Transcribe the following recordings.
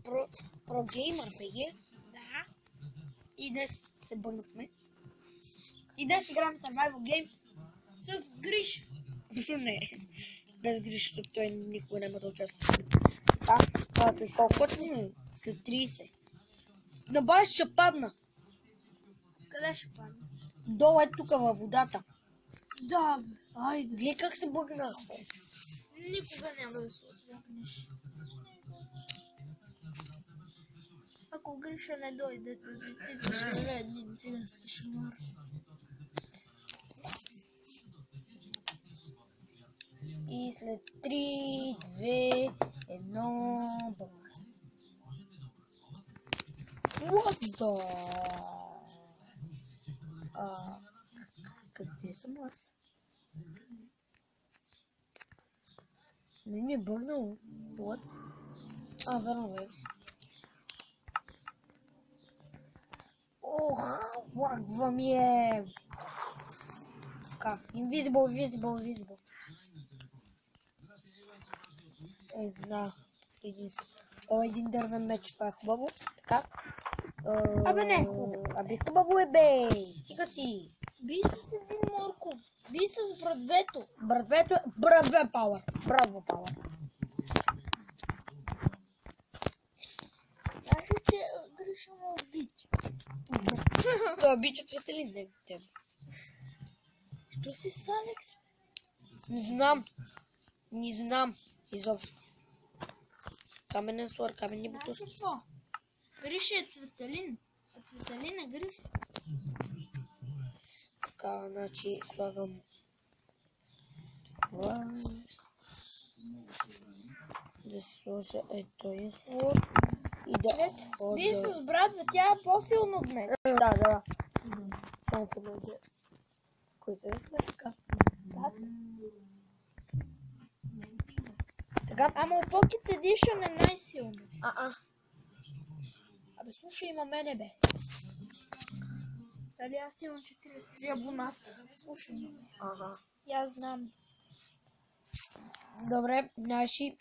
Pro Gamer BG. Да. И днес се бъгнахме. И днес играем Survival Games С Гриш. Не, без Гриш, защото той никога няма да участва. Това след колко точно? След 30. На база ще падна. Къде ще падне? Долу е тук във водата. Да, бе. Айде. Гледай как се бъгнах. Никога няма да се отбягнеш. Ако Гриша не дойде, ти зашлеве един цигански шамар. И след 3, 2, 1, бъгна се. What the... Къде съм аз? Не ми е бъгнало. What? Верно бе. Ох, лагва ми е. Така, invisible. Един дървен меч, това е хубаво. Така. Абе не е хубаво. Абе хубаво е бе. Стига си. Би с един морков. Би с брадвето. Брадвето е брадве пауър. Браво пауър. Знаеш ли, че Гриша ме обича? Той обича Цветелин, не теб. Що си с Алекс? Не знам. Изобщо. Каменен слор, каменни бутушки. Знаеш какво? Гриша е Цветелин. А Цветелин е Гриш. Така, значи слагам това. Да сложа този слор. И да хода. Би с брадва, тя е по-силна от мен. Да. Само погледя. Кой се сме така? Да. Така. Ама Pocket Edition е най-силно. Абе слушай, има мене бе. Дали аз имам 43 абоната? Слушай ме. И аз знам. Добре, значи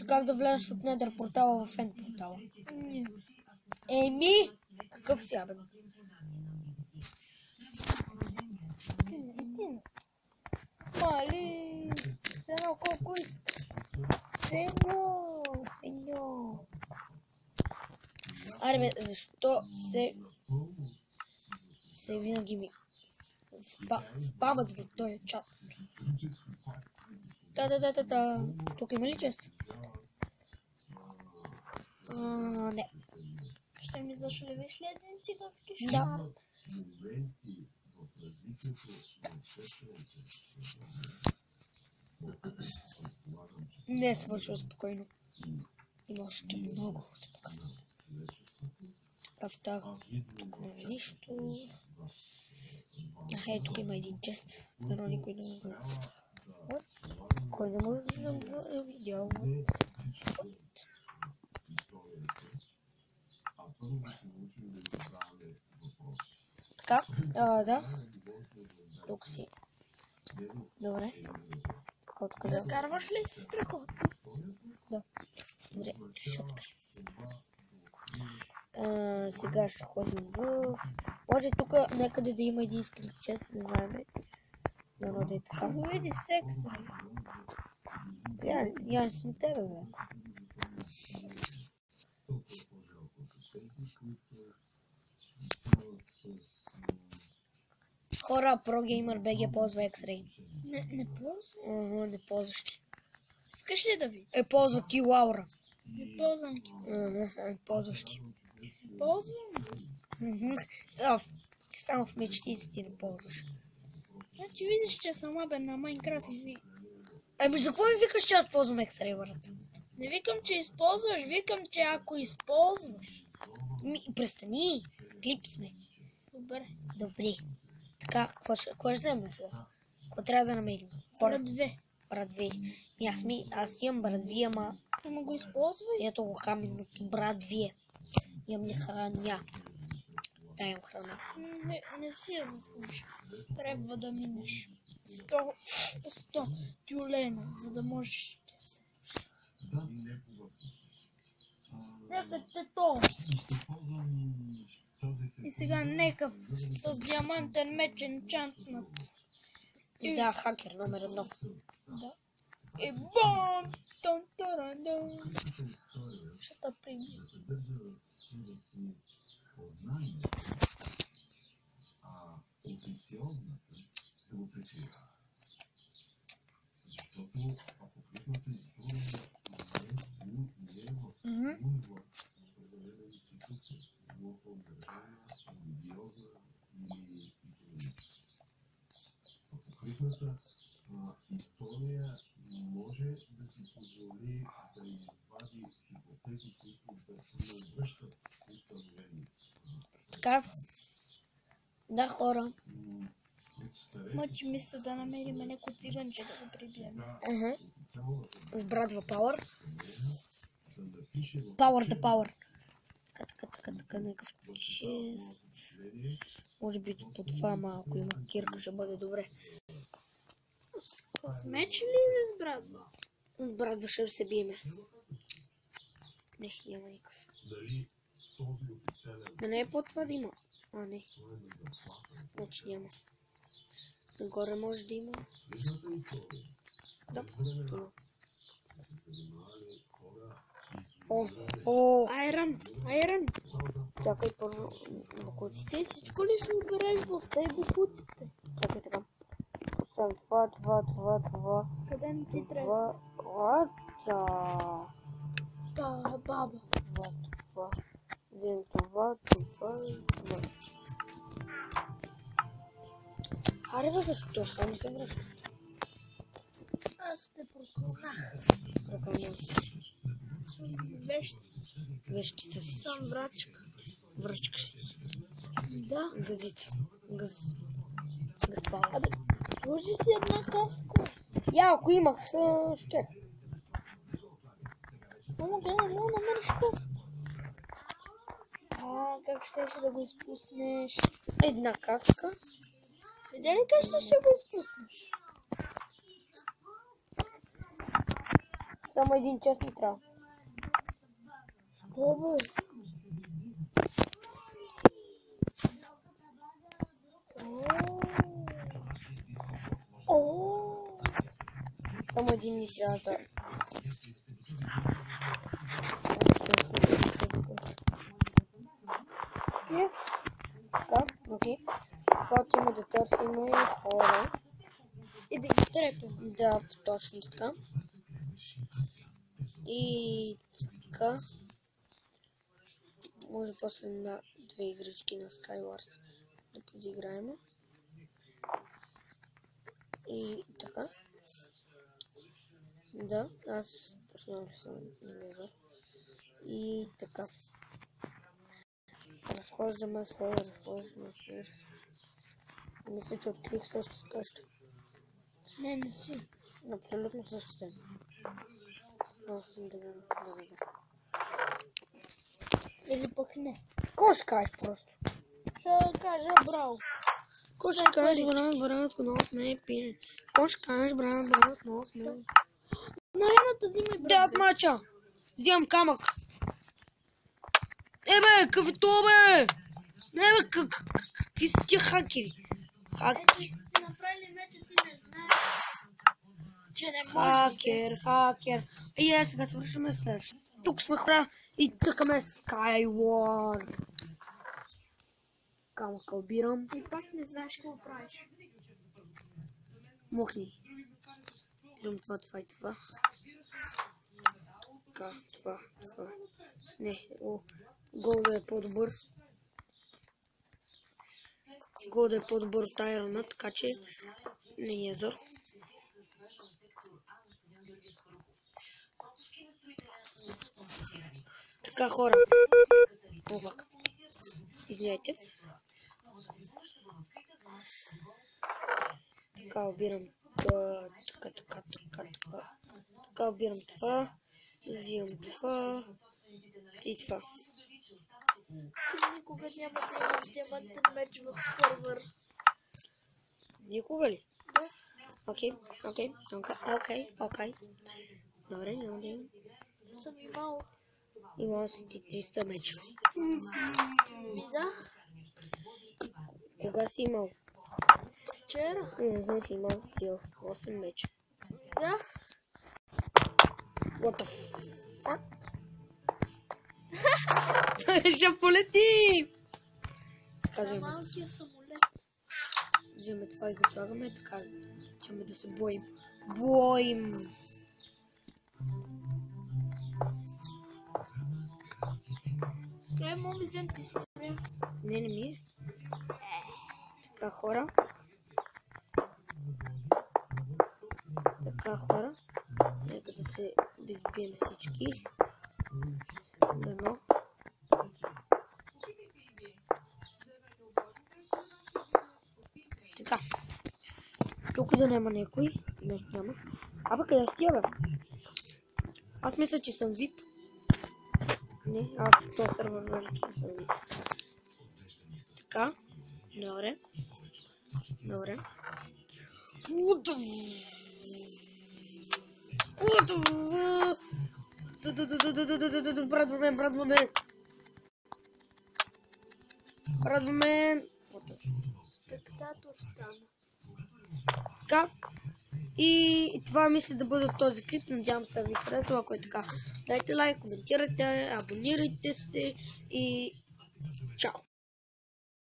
как да влезеш от недър портала в End портала? Еми, какъв си абе? Ти. Мали. Сено колко искаш. Сеньо. Аре бе, защо се винаги ми спамът в този чат? Да. Тук има ли чест? Не. Ще ми зашлевиш ли един цигански Да. шамар? Не свършва спокойно. Има още много се показва. Така, тук няма нищо. Тук има един чест. Но никой не го гледа. Кой не може да го е видял? Така, да. Тук си. Добре. Да карваш ли си страхотно? Да. Добре, ще открия. Сега ще ходим в... Може тук някъде да има един скрит чест, не знаем. Дано да е така. Ще го види секс. Я съм тебе, бе. Хора, Pro Gamer BG ползва X-Ray. Не ползвам. Не ползваш ти. Искаш ли да видиш? Ползва ти Лаура. Не ползвам ги. Ползваш ти. Ползвам. Само в мечтите ти не ползваш. Значи видиш, че съм абе на Майнкрафт и ви. Ами за какво ми викаш, че аз ползвам X-Ray, брат? Не викам, че използваш, викам, че ако използваш. Престани. Клип сме. Добре. Така, какво ще вземем сега? Какво трябва да намерим? Брадве. Аз имам брадви, ама... Ама го използвай. Ето го каменното брадвие. Имам ли храня? Да, имам храна. Не си я заслужи. Трябва да минеш 100 тюлена, за да можеш да се... Нека те то. И сега некъв с диамантен меч енчантнат. Да, хакер номер 1. Да. И бом! Тон-таран-дон. Ще те прибия. История може да си позволи да извади хипотези, които да не връщат установени. Така. Да, хора. Мъчи ми се да намерим някой циганче да го прибием. С братва Power. Power the Power. Така, някакъв чест. Може би по това малко има кирка, ще бъде добре. С меч или с братва? С братва ще се биеме. Не, няма никакъв. Да не е по това да има. А, не. Значи няма. Нагоре може да има. Да, има. О! Айрон. Чакай първо бокуците. Ти всичко ли ще обереш в тези бокуците? Чакай така. Поставям това. Къде не ти трябва? Това. Та баба. Това. Вземем това. Аре бе, защо само се връща? Аз те прокълнах. Прокълнявам се. Съм вещица. Вещица си. Съм врачка. Връчкаш си. Да. Газица. Газ пал. Абе, сложи си една каска. Я, ако имах, ще. Мама, къде не мога да намериш каска? Как щеше да го изпуснеш? Една каска. Видя ли как ще го изпуснеш? Само един час ми трябва. Що бе? Само един ми трябва за... Така, окей. Сега отиваме да търсим хора. И да ги трепем. Да, точно така. И така. Може после на 2 игрички на Skywars да подиграем. И така. Да, аз основно съм намерил. И така. Разхождаме се. Мисля, че открих същата къща. Не си. Абсолютно същата. Да. Или пък не. Какво ще кажеш просто? Ще кажа браво. Какво ще кажеш, брат, нос не е пине. Какво ще кажеш, брат, нос не е. На арената взимай брат. Да, от мача. Взимам камък. Бе, какъв е то, бе? Не, бе, какви са тия хакери? Ти си направили меча, ти не знаеш, че не можеш. Хакер. И сега свършваме следващото. Тук сме хора и тъкаме Skyward. Камъка обирам. И пак не знаеш какво правиш. Мухни. Бирам това и това. Така, това. Не, гол да е по-добър. Гол да е по-добър от Айрона, така че не е зор. Така, хора. Овак. Извиняйте. Така, обирам това. Така, обирам това. Взимам това. И това. Ти никога няма да имаш диамантен меч в сървър. Никога ли? Да. Окей. Добре, няма да имам. съм имал. Имал си ти 300 меча. Да, Кога си имал? вчера. Имал си 8 меча. Да. What the fuck? Ще полети! На малкия самолет. Вземем това и го слагаме, така ще да се боим. Боим! Кай му ми взем ти сме. Не ми е. Така, хора. Нека да се бием всички. Дано. Така. Тук да няма някой. Не, няма. Абе, къде си тя, бе? Аз мисля, че съм вид. Не, аз този сервер виждам, че съм вид. Така. Добре. Радваме. Спектатор стана. Така. И това мисля да бъде от този клип. Надявам се да ви харесва. Ако е така, дайте лайк, коментирайте, абонирайте се и чао!